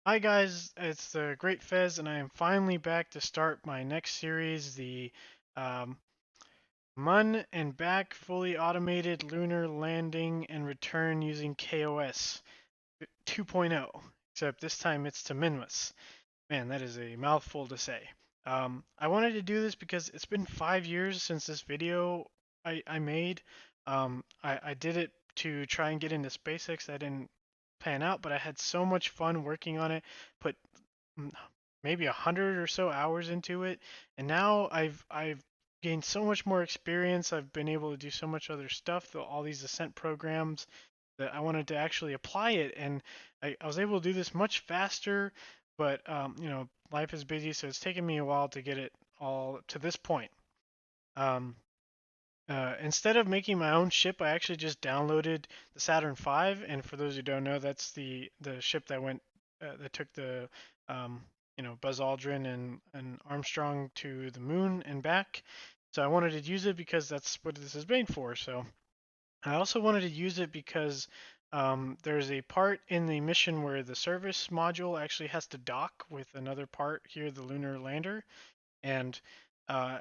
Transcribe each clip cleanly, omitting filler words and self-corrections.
Hi guys, it's the Great Fez, and I am finally back to start my next series, the um, Mun and Back fully automated lunar landing and return using KOS 2.0. Except this time it's to Minmus. Man, that is a mouthful to say. I wanted to do this because it's been 5 years since this video I made. I did it to try and get into SpaceX. I didn't pan out, but I had so much fun working on it. Put mm, maybe 100 or so hours into it, and now I've gained so much more experience. I've been able to do so much other stuff, all these Ascent programs that I wanted to actually apply it, and I was able to do this much faster. But life is busy, so it's taken me a while to get it all to this point. Um, Instead of making my own ship, I actually just downloaded the Saturn V, and for those who don't know, that's the ship that took the um, Buzz Aldrin and Armstrong to the moon and back. So I wanted to use it because that's what this is made for. So I also wanted to use it because there's a part in the mission where the service module actually has to dock with another part here, the lunar lander, and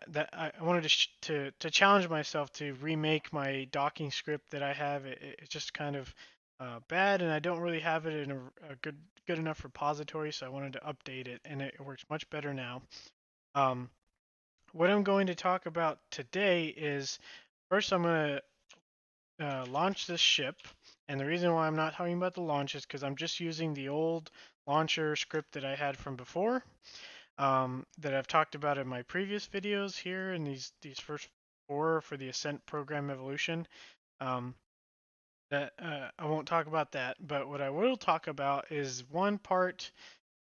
that I wanted to challenge myself to remake my docking script that I have. It's just kind of bad, and I don't really have it in a good enough repository, so I wanted to update it, and it works much better now. Um, what I'm going to talk about today is first I'm going to launch this ship, and the reason why I'm not talking about the launch is because I'm just using the old launcher script that I had from before, that I've talked about in my previous videos here in these first four for the Ascent program evolution. Um, that I won't talk about that, but what I will talk about is one part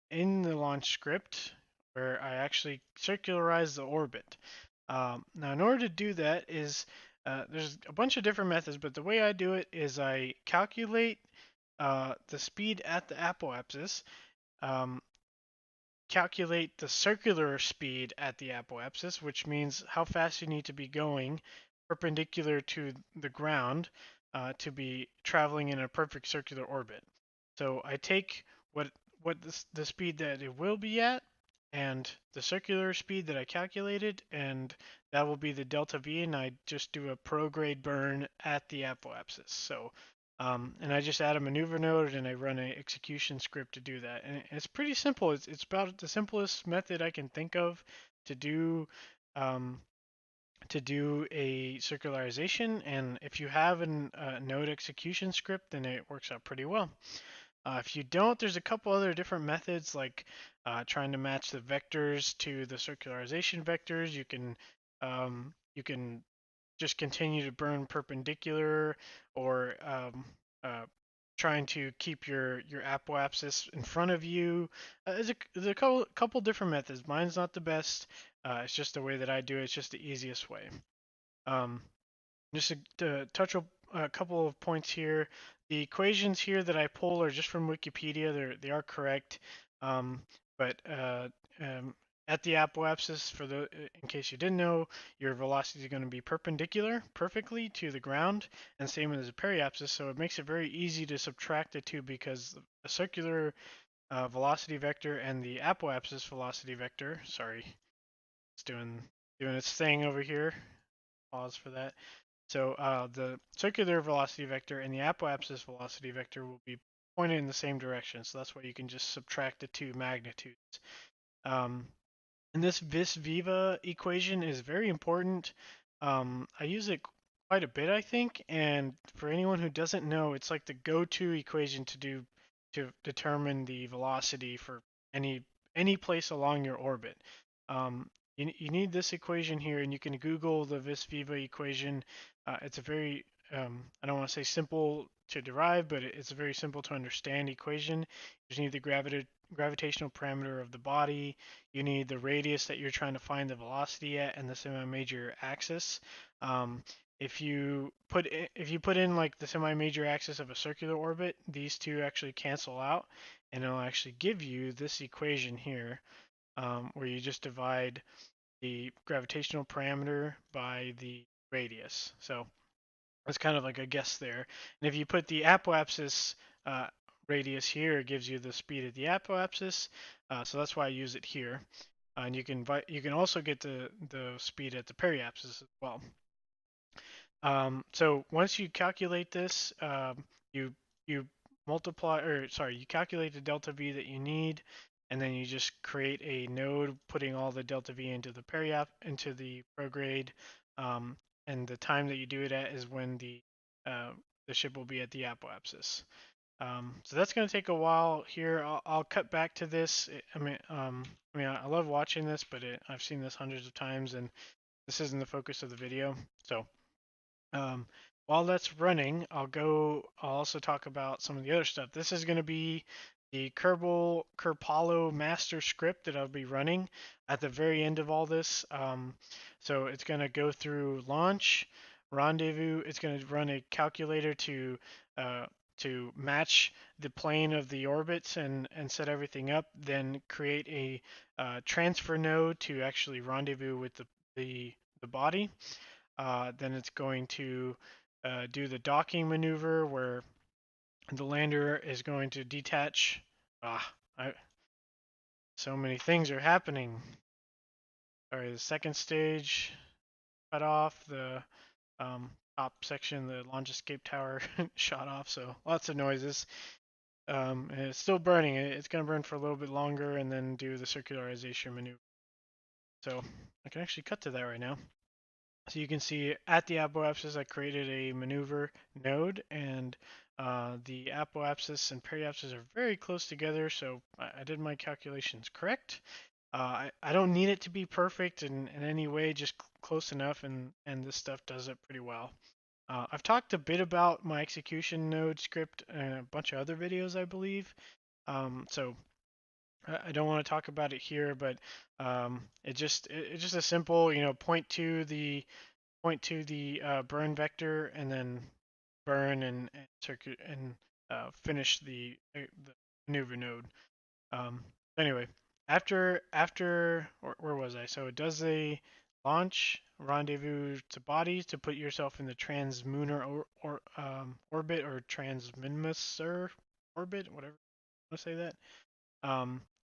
in the launch script where I actually circularize the orbit. Now, in order to do that, there's a bunch of different methods, but the way I do it is I calculate the speed at the apoapsis, um, calculate the circular speed at the apoapsis, which means how fast you need to be going perpendicular to the ground to be traveling in a perfect circular orbit. So I take what the speed that it will be at and the circular speed that I calculated, and that will be the delta V, and I just do a prograde burn at the apoapsis. So and I just add a maneuver node and I run an execution script to do that. And it's pretty simple. It's about the simplest method I can think of to do um, a circularization. And if you have a node execution script, then it works out pretty well. If you don't, there's a couple other different methods like trying to match the vectors to the circularization vectors. You can just continue to burn perpendicular, or uh, trying to keep your apoapsis in front of you. There's a couple different methods. Mine's not the best. It's just the way that I do it. It's just the easiest way. Um, just to touch a couple of points here. The equations here that I pull are just from Wikipedia. They are correct, um, but um, at the apoapsis, in case you didn't know, your velocity is going to be perpendicular perfectly to the ground, and same as the periapsis. So it makes it very easy to subtract the two because a circular velocity vector and the apoapsis velocity vector. Sorry, it's doing its thing over here. Pause for that. So the circular velocity vector and the apoapsis velocity vector will be pointed in the same direction. So that's why you can just subtract the two magnitudes. Um, and this vis viva equation is very important. I use it quite a bit, I think. And for anyone who doesn't know, it's like the go-to equation to determine the velocity for any any place along your orbit. You need this equation here, and you can Google the vis viva equation. It's a very I don't want to say simple to derive, but it's a very simple to understand equation. You just need the gravitational parameter of the body. You need the radius that you're trying to find the velocity at, and the semi-major axis. Um, if you put in like the semi-major axis of a circular orbit, these two actually cancel out, and it'll actually give you this equation here, where you just divide the gravitational parameter by the radius. So it's kind of like a guess there. And if you put the apoapsis uh, radius here gives you the speed of the apoapsis, so that's why I use it here. And you can also get the speed at the periapsis as well. So once you calculate this, you you multiply, or sorry, you calculate the delta V that you need, and then you just create a node putting all the delta V into the into the prograde, and the time that you do it at is when the ship will be at the apoapsis. So that's going to take a while here. I'll cut back to this. I love watching this, but I've seen this hundreds of times, and this isn't the focus of the video. So um, while that's running, I'll also talk about some of the other stuff. This is going to be the Kerpollo master script that I'll be running at the very end of all this. So it's going to go through launch, rendezvous. It's going to run a calculator to match the plane of the orbits and set everything up. Then create a transfer node to actually rendezvous with the body. Then it's going to do the docking maneuver where the lander is going to detach. Ah, so many things are happening. Sorry, the second stage cut off, the top section, the launch escape tower shot off, so lots of noises. And it's still burning. It's going to burn for a little bit longer and then do the circularization maneuver. So I can actually cut to that right now. So you can see at the apoapsis, I created a maneuver node, and the apoapsis and periapsis are very close together, so I did my calculations correct. I don't need it to be perfect in any way, just close enough, and this stuff does it pretty well. I've talked a bit about my execution node script in a bunch of other videos, I believe. So I don't want to talk about it here, but it's just a simple, point to the burn vector and then burn and circuit and finish the maneuver node. Um, anyway, where was I? So it does a launch rendezvous to bodies to put yourself in the transmunar orbit or transminmus orbit, whatever you want to say that.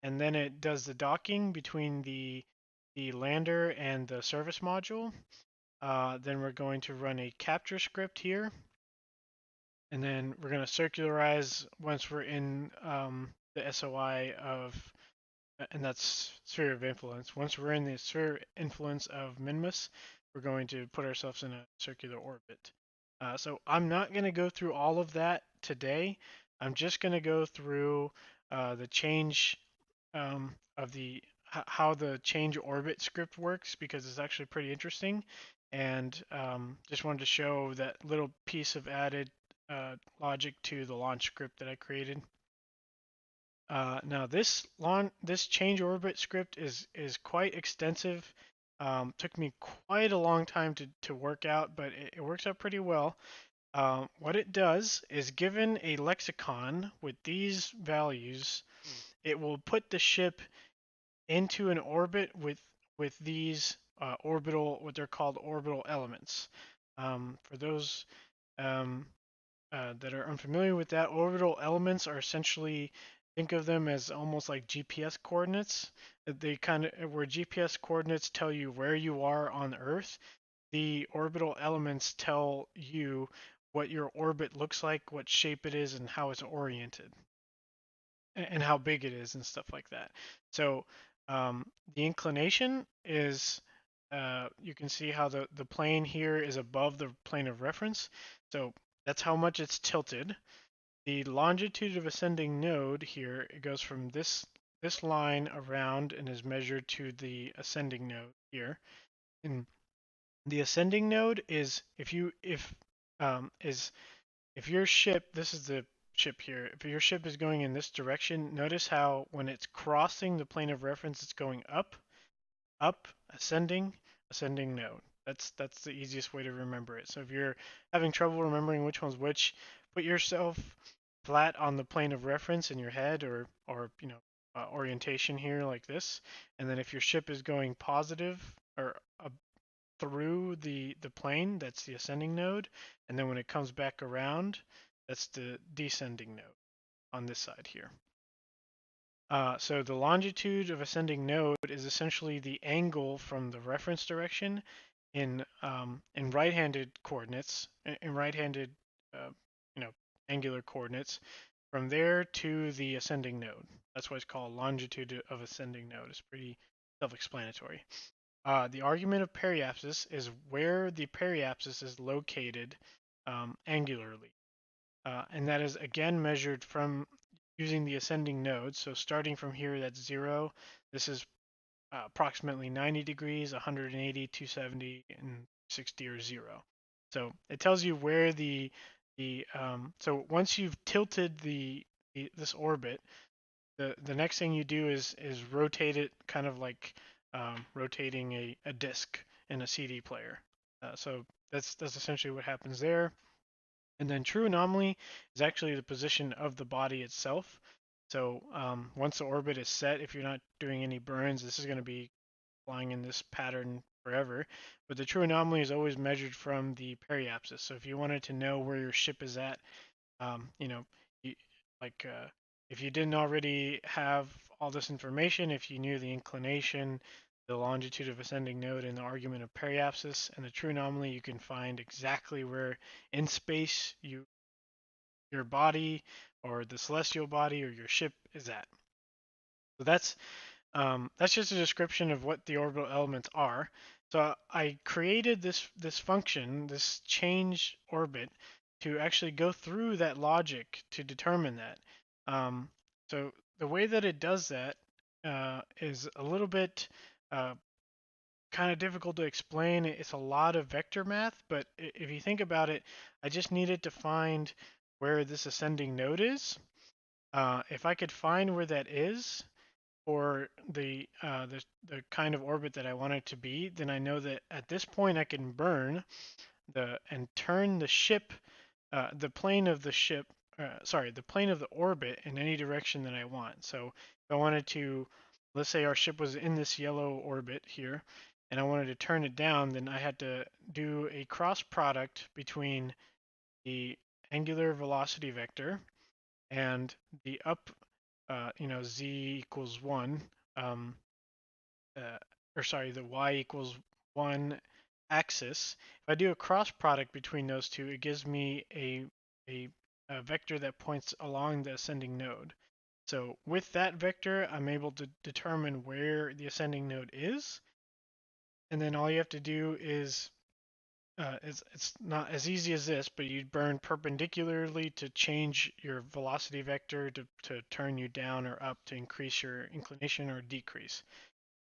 And then it does the docking between the lander and the service module. Then we're going to run a capture script here. And then we're going to circularize once we're in the SOI and that's sphere of influence. Once we're in the sphere of influence of Minmus, we're going to put ourselves in a circular orbit. So I'm not going to go through all of that today. I'm just going to go through the change of how the change orbit script works because it's actually pretty interesting, and just wanted to show that little piece of added logic to the launch script that I created. Now this change orbit script is quite extensive. Took me quite a long time to work out, but it works out pretty well. What it does is, given a lexicon with these values, it will put the ship into an orbit with these what they're called orbital elements. For those um, that are unfamiliar with that, orbital elements are essentially, think of them as almost like GPS coordinates. They kind of, where GPS coordinates tell you where you are on Earth, the orbital elements tell you what your orbit looks like, what shape it is, and how it's oriented, and how big it is, and stuff like that. So the inclination is, you can see how the plane here is above the plane of reference. So that's how much it's tilted. The longitude of ascending node here, it goes from this line around and is measured to the ascending node here. And the ascending node is if your ship, this is the ship here, if your ship is going in this direction, notice how when it's crossing the plane of reference, it's going up, up, ascending, ascending node. That's the easiest way to remember it. So if you're having trouble remembering which one's which, put yourself flat on the plane of reference in your head, or orientation here like this, and then if your ship is going positive or through the plane, that's the ascending node, and then when it comes back around, that's the descending node. on this side here. So the longitude of ascending node is essentially the angle from the reference direction in right-handed coordinates, in right-handed, uh, you know, angular coordinates, from there to the ascending node. That's why it's called longitude of ascending node. It's pretty self-explanatory. The argument of periapsis is where the periapsis is located angularly. And that is again measured from using the ascending node. So starting from here, that's 0. This is approximately 90 degrees, 180, 270, and 60 or 0. So it tells you where so once you've tilted this orbit, the next thing you do is rotate it, kind of like rotating a disc in a CD player. So that's essentially what happens there. And then true anomaly is actually the position of the body itself. So once the orbit is set, if you're not doing any burns, this is going to be flying in this pattern forever. But the true anomaly is always measured from the periapsis. So if you wanted to know where your ship is at, you know, you, like if you didn't already have all this information, if you knew the inclination, the longitude of ascending node, and the argument of periapsis and the true anomaly, you can find exactly where in space your body or the celestial body or your ship is at. So that's just a description of what the orbital elements are. So I created this function, this change orbit, to actually go through that logic to determine that. Um, so the way that it does that is a little bit uh, kind of difficult to explain. It's a lot of vector math, but if you think about it, I just needed to find where this ascending node is. If I could find where that is, or the kind of orbit that I want it to be, then I know that at this point I can burn and turn the ship, the plane of the ship, the plane of the orbit in any direction that I want. So if I wanted to, let's say our ship was in this yellow orbit here, and I wanted to turn it down, then I had to do a cross product between the angular velocity vector and the up, z equals 1, um, uh, the y equals 1 axis. If I do a cross product between those two, it gives me a vector that points along the ascending node. So with that vector, I'm able to determine where the ascending node is. And then all you have to do is it's not as easy as this, but you burn perpendicularly to change your velocity vector to turn you down or up to increase your inclination or decrease.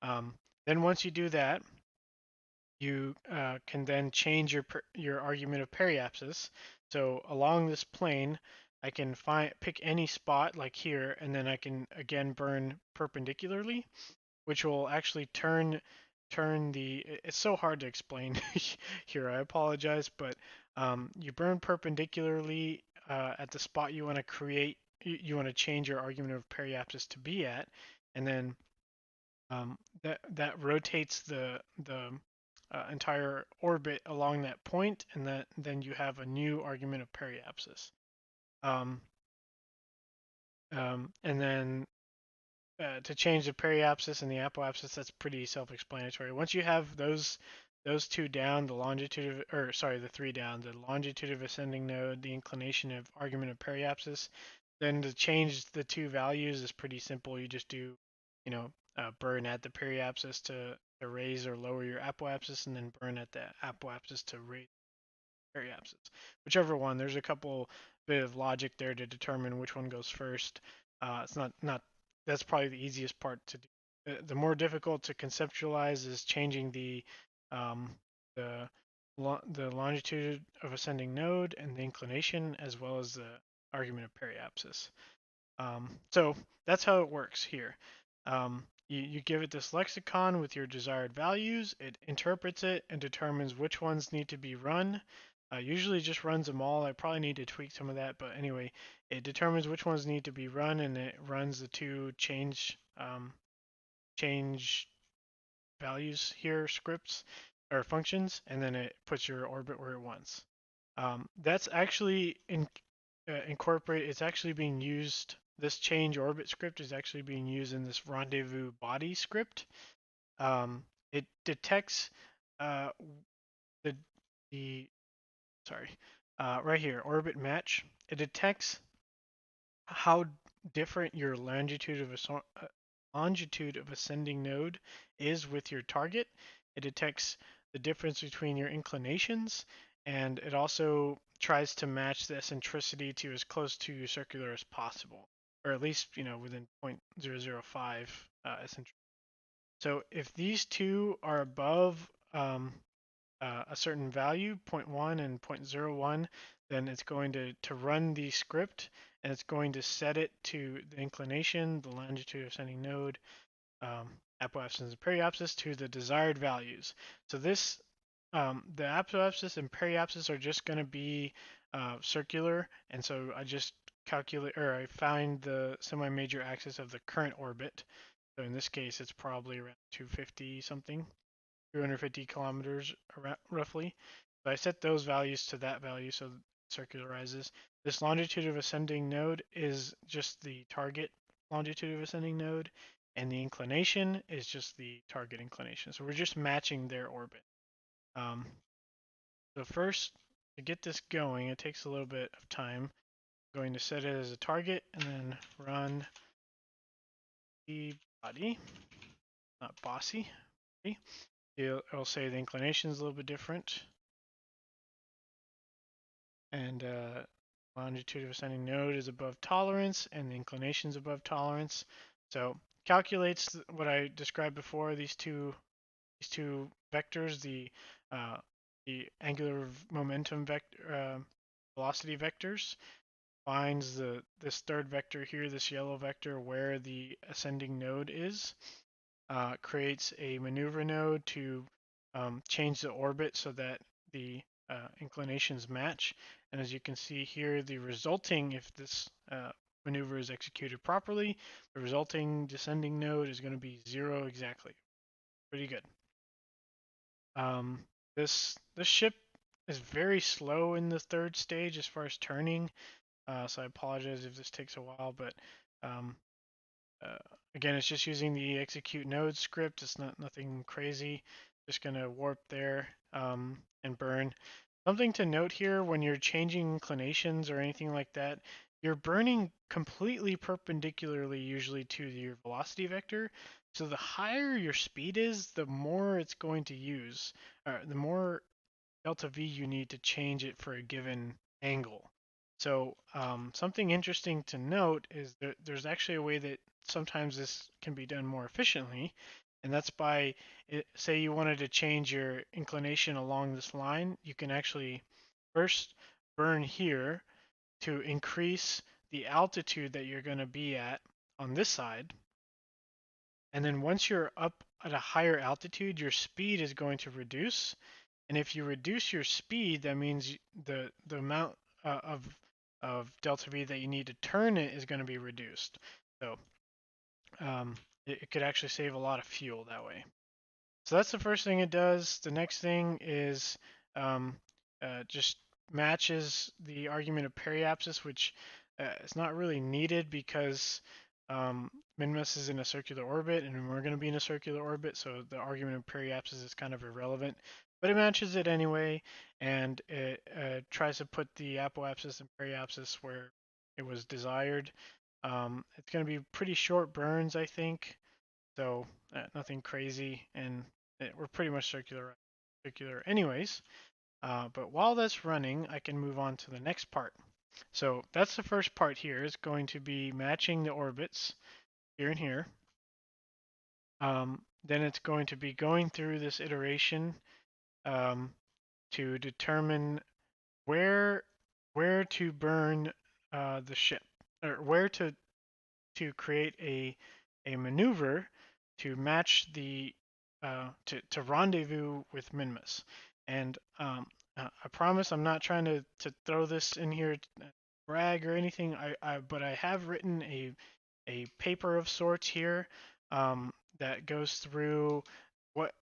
Um, then once you do that, you can then change your argument of periapsis. So along this plane, I can pick any spot like here, and then I can again burn perpendicularly, which will actually turn the. It's so hard to explain here. I apologize, but you burn perpendicularly at the spot you want to create. You want to change your argument of periapsis to be at, and then that rotates the entire orbit along that point, and then you have a new argument of periapsis. Um, and then to change the periapsis and the apoapsis, that's pretty self-explanatory. Once you have those two down, the three down, the longitude of ascending node, the inclination of argument of periapsis, then to change the two values is pretty simple. You just do, burn at the periapsis to raise or lower your apoapsis, and then burn at the apoapsis to raise periapsis. Whichever one. There's a couple bit of logic there to determine which one goes first. It's not that's probably the easiest part to do. The more difficult to conceptualize is changing um, the the longitude of ascending node and the inclination, as well as the argument of periapsis. So that's how it works here. You give it this lexicon with your desired values, it interprets it and determines which ones need to be run. Usually just runs them all. I probably need to tweak some of that, but anyway, it determines which ones need to be run, and it runs the two change values here scripts or functions, and then it puts your orbit where it wants. That's actually incorporate. It's actually being used. This change orbit script is actually being used in this rendezvous body script. It detects uh, the the sorry right here orbit match. It detects how different your longitude of ascending node is with your target. It detects the difference between your inclinations, and it also tries to match the eccentricity to as close to circular as possible, or at least within 0.005 eccentricity. So if these two are above a certain value, zero point 0.1 and 0.01, then it's going to run the script, and it's going to set it to the inclination, the longitude of ascending node, apoapsis and periapsis to the desired values. So this, the apoapsis and periapsis are just going to be circular, and so I just I find the semi-major axis of the current orbit. So in this case, it's probably around 250 something. 250 kilometers roughly. So I set those values to that value so it circularizes. This longitude of ascending node is just the target longitude of ascending node, and the inclination is just the target inclination. So we're just matching their orbit. Um, so first, to get this going, it takes a little bit of time. I'm going to set it as a target and then run the body, not bossy. It'll say the inclination is a little bit different. And longitude of ascending node is above tolerance, and the inclination is above tolerance. So calculates what I described before. These two vectors, the angular momentum vector, velocity vectors, finds this third vector here, this yellow vector, where the ascending node is. Creates a maneuver node to change the orbit so that the inclinations match. And as you can see here, the resulting, if this maneuver is executed properly, the resulting descending node is going to be 0 exactly. Pretty good. This ship is very slow in the third stage as far as turning, so I apologize if this takes a while, but um, uh, again, it's just using the execute node script. It's nothing crazy. Just gonna warp there and burn. Something to note here when you're changing inclinations or anything like that, you're burning completely perpendicularly usually to your velocity vector. So the higher your speed is, the more it's going to use, the more delta V you need to change it for a given angle. So something interesting to note is that there's actually a way that sometimes this can be done more efficiently, and that's by, say you wanted to change your inclination along this line, you can actually first burn here to increase the altitude that you're going to be at on this side, and then once you're up at a higher altitude, your speed is going to reduce, and if you reduce your speed, that means the amount of delta V that you need to turn it is going to be reduced. So it could actually save a lot of fuel that way. So that's the first thing it does. The next thing is just matches the argument of periapsis, which is not really needed because Minmus is in a circular orbit, and we're going to be in a circular orbit, so the argument of periapsis is kind of irrelevant. But it matches it anyway, and it tries to put the apoapsis and periapsis where it was desired. It's going to be pretty short burns, I think, so nothing crazy, and we're pretty much circular anyways. But while that's running, I can move on to the next part. So that's the first part here. Is going to be matching the orbits here and here. Then it's going to be going through this iteration to determine where to burn the ship, or where to create a maneuver to match the to rendezvous with Minmus. And I promise I'm not trying to throw this in here to brag or anything. But I have written a paper of sorts here that goes through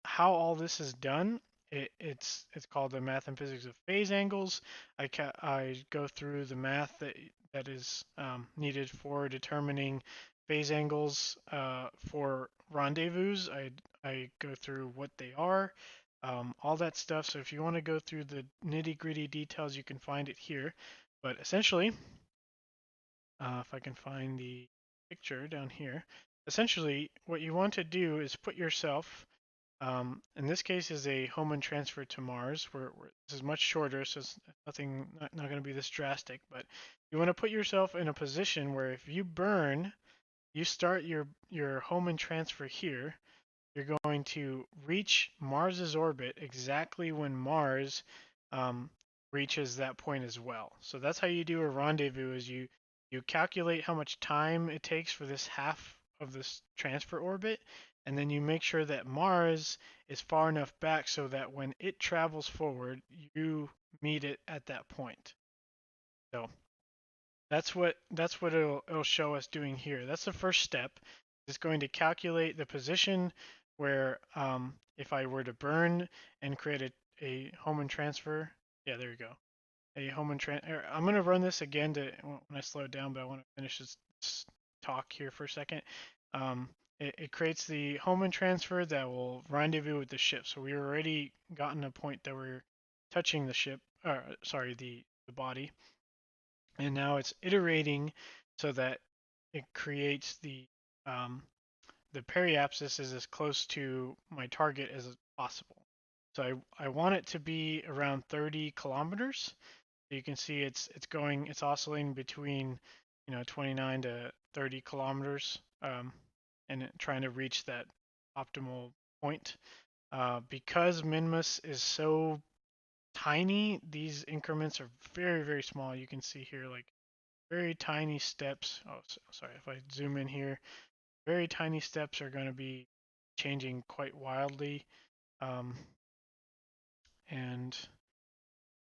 how all this is done. It's called the math and physics of phase angles. I go through the math that that is needed for determining phase angles for rendezvous. I go through what they are, all that stuff. So if you want to go through the nitty-gritty details, you can find it here. But essentially, if I can find the picture down here, essentially what you want to do is put yourself, in this case is a Hohmann transfer to Mars, where this is much shorter, so it's not going to be this drastic, but you want to put yourself in a position where if you burn, you start your Hohmann transfer here, you're going to reach Mars's orbit exactly when Mars um, reaches that point as well. So that's how you do a rendezvous is you calculate how much time it takes for this half of this transfer orbit, and then you make sure that Mars is far enough back so that when it travels forward, you meet it at that point. So that's what it'll show us doing here. That's the first step. It's going to calculate the position where if I were to burn and create a Hohmann transfer, yeah, there you go. A Hohmann transfer. I'm going to run this again when I slow it down, but I want to finish this talk here for a second. It creates the Hohmann transfer that will rendezvous with the ship. So we already gotten a point that we're touching the ship, sorry, the body, and now it's iterating so that it creates the periapsis is as close to my target as possible. So I want it to be around 30 kilometers. So you can see it's oscillating between 29 to 30 kilometers, and trying to reach that optimal point. Because Minmus is so tiny, these increments are very, very small. You can see here like very tiny steps. Oh, sorry, if I zoom in here, very tiny steps are going to be changing quite wildly. Um, and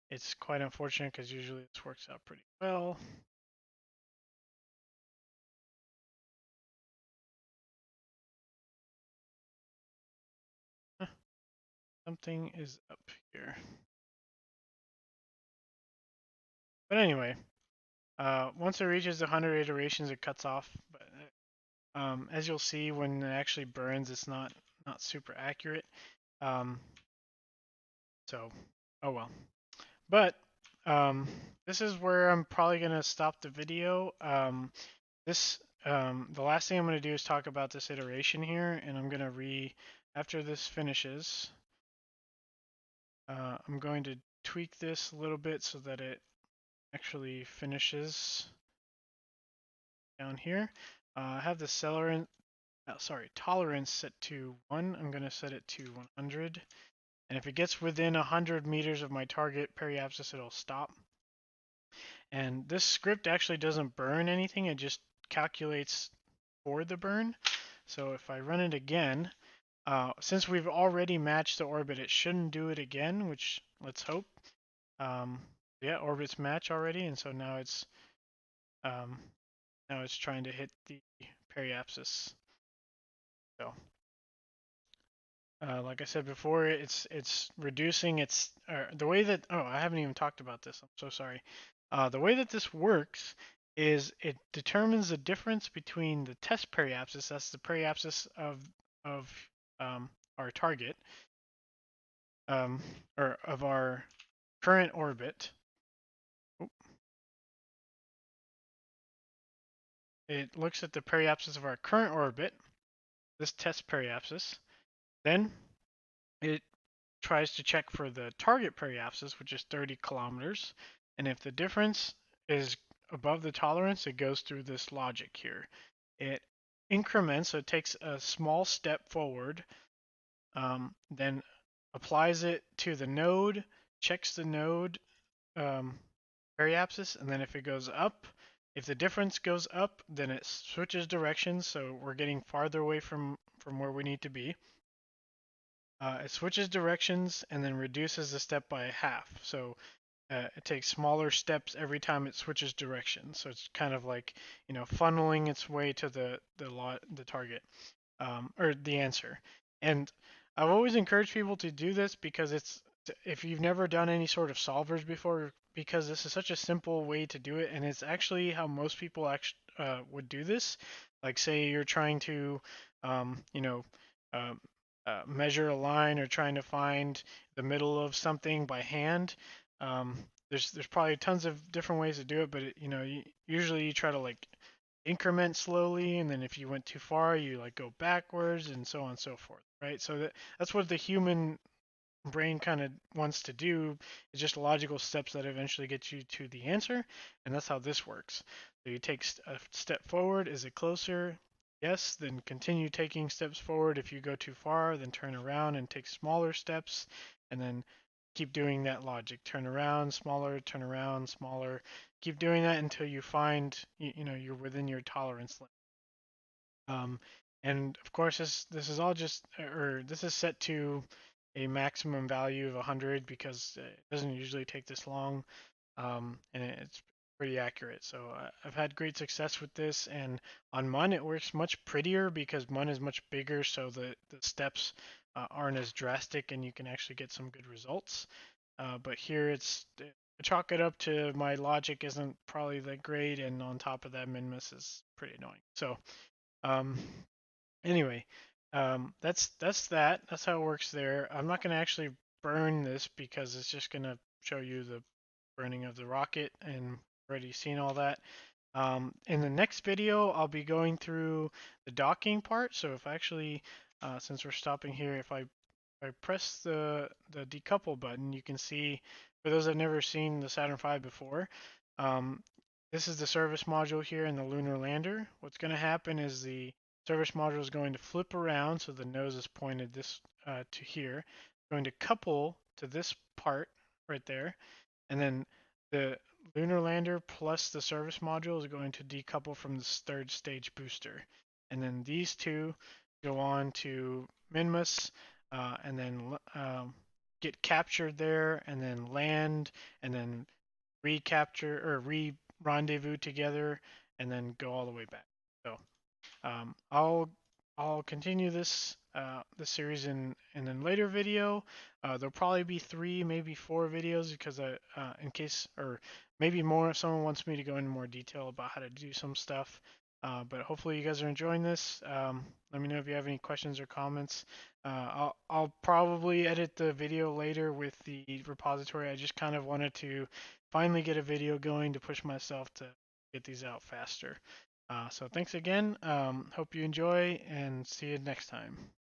it's quite unfortunate because usually this works out pretty well. Something is up here. But anyway, once it reaches 100 iterations, it cuts off. But as you'll see, when it actually burns, it's not super accurate. So, oh well. But this is where I'm probably gonna stop the video. The last thing I'm gonna do is talk about this iteration here, and I'm gonna after this finishes. I'm going to tweak this a little bit so that it actually finishes down here. I have the tolerance set to 1. I'm going to set it to 100. And if it gets within 100 meters of my target periapsis, it'll stop. And this script actually doesn't burn anything. It just calculates for the burn. So if I run it again, since we've already matched the orbit, it shouldn't do it again, which let's hope. Yeah, orbits match already, and so um, now it's trying to hit the periapsis. So, like I said before, it's reducing the way that I haven't even talked about this. I'm so sorry. The way that this works is it determines the difference between the test periapsis, that's the periapsis of our target, or of our current orbit. It looks at the periapsis of our current orbit, this test periapsis. Then it tries to check for the target periapsis, which is 30 kilometers. And if the difference is above the tolerance, it goes through this logic here. It increments, so it takes a small step forward, then applies it to the node, checks the node periapsis, and then if it goes up, if the difference goes up, then it switches directions, so we're getting farther away from where we need to be. It switches directions and then reduces the step by half. So it takes smaller steps every time it switches directions. So it's kind of like funneling its way to the target, or the answer. And I've always encouraged people to do this because if you've never done any sort of solvers before, because this is such a simple way to do it, and it's actually how most people actually would do this. Like, say you're trying to, you know, um, measure a line or trying to find the middle of something by hand. Um, there's probably tons of different ways to do it, but usually you try to like increment slowly, and then if you went too far, you like go backwards, and so on and so forth, right? So that's what the human brain kind of wants to do. It's just logical steps that eventually get you to the answer, and that's how this works. So you take a step forward. Is it closer? Yes. Then continue taking steps forward. If you go too far, then turn around and take smaller steps, and then keep doing that logic. Turn around, smaller, turn around, smaller. Keep doing that until you find you're within your tolerance limit. Um, and of course, this is all just, or this is set to a maximum value of 100 because it doesn't usually take this long, and it's pretty accurate. So I've had great success with this, and on Mun it works much prettier because Mun is much bigger, so the steps aren't as drastic, and you can actually get some good results. But here it's chalk it up to my logic isn't probably that great, and on top of that, Minmus is pretty annoying. So um, anyway, that's that. That's how it works there. I'm not going to actually burn this because it's just going to show you the burning of the rocket, and already seen all that. In the next video, I'll be going through the docking part. So if actually, since we're stopping here, if I press the decouple button, you can see, for those that have never seen the Saturn V before, um, this is the service module here in the lunar lander. What's going to happen is the service module is going to flip around, so the nose is pointed this to here. It's going to couple to this part right there, and then the lunar lander plus the service module is going to decouple from this third stage booster. And then these two go on to Minmus, and then get captured there, and then land, and then recapture or re-rendezvous together, and then go all the way back. So I'll continue this series in a later video. There'll probably be 3, maybe 4 videos because in case, or maybe more if someone wants me to go into more detail about how to do some stuff. But hopefully you guys are enjoying this. Let me know if you have any questions or comments. I'll probably edit the video later with the repository. I just kind of wanted to finally get a video going to push myself to get these out faster. So thanks again. Hope you enjoy, and see you next time.